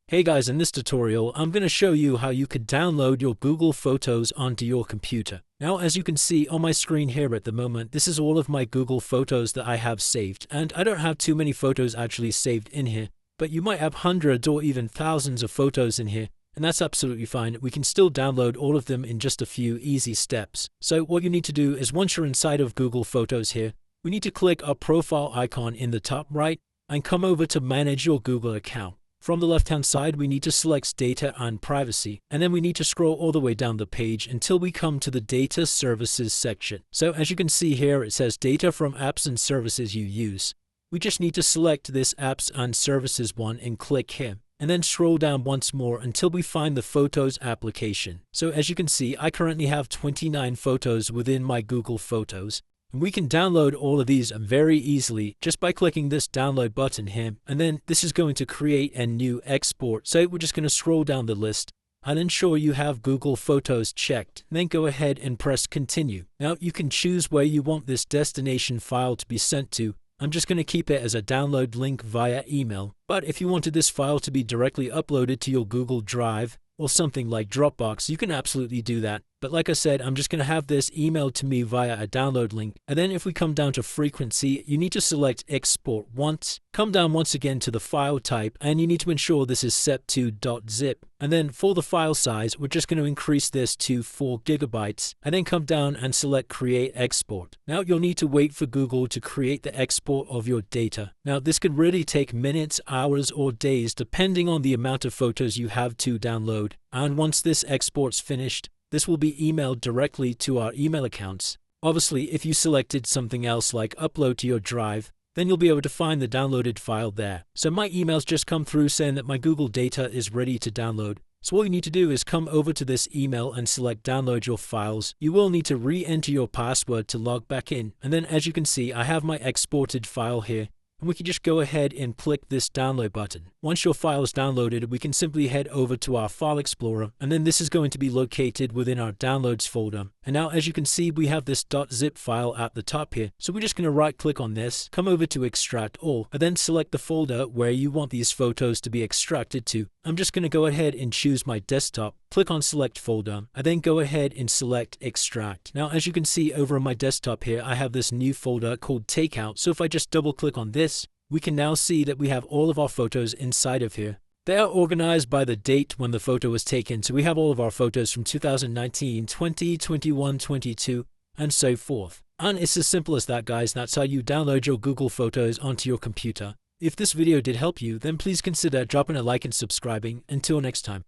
Hey guys, in this tutorial, I'm going to show you how you could download your Google Photos onto your computer. Now, as you can see on my screen here at the moment, this is all of my Google Photos that I have saved. And I don't have too many photos actually saved in here, but you might have hundreds or even thousands of photos in here. And that's absolutely fine. We can still download all of them in just a few easy steps. So what you need to do is once you're inside of Google Photos here, we need to click our profile icon in the top right and come over to manage your Google account. From the left-hand side, we need to select Data and Privacy, and then we need to scroll all the way down the page until we come to the Data Services section. So as you can see here, it says Data from Apps and Services you use. We just need to select this Apps and Services one and click here, and then scroll down once more until we find the Photos application. So as you can see, I currently have 29 photos within my Google Photos. And we can download all of these very easily just by clicking this download button here, and then this is going to create a new export. So we're just going to scroll down the list and ensure you have Google Photos checked. Then go ahead and press continue. Now you can choose where you want this destination file to be sent to. I'm just going to keep it as a download link via email. But if you wanted this file to be directly uploaded to your Google Drive or something like Dropbox, you can absolutely do that. But like I said, I'm just going to have this emailed to me via a download link. And then if we come down to frequency, you need to select export once. Come down once again to the file type, and you need to ensure this is set to .zip. And then for the file size, we're just going to increase this to 4 GB, and then come down and select create export. Now you'll need to wait for Google to create the export of your data. Now this could really take minutes, hours, or days depending on the amount of photos you have to download. And once this export's finished, this will be emailed directly to our email accounts. Obviously, if you selected something else like upload to your drive, then you'll be able to find the downloaded file there. So my email's just come through saying that my Google data is ready to download. So all you need to do is come over to this email and select download your files. You will need to re-enter your password to log back in. And then as you can see, I have my exported file here. And we can just go ahead and click this download button. Once your file is downloaded, we can simply head over to our File Explorer, and then this is going to be located within our Downloads folder. And now as you can see, we have this .zip file at the top here. So we're just going to right click on this, come over to Extract All, and then select the folder where you want these photos to be extracted to. I'm just going to go ahead and choose my desktop, click on Select Folder, and then go ahead and select Extract. Now as you can see over on my desktop here, I have this new folder called Takeout. So if I just double click on this, we can now see that we have all of our photos inside of here. They are organized by the date when the photo was taken. So we have all of our photos from 2019, 20, 21, 22, and so forth. And it's as simple as that, guys. That's how you download your Google Photos onto your computer. If this video did help you, then please consider dropping a like and subscribing. Until next time.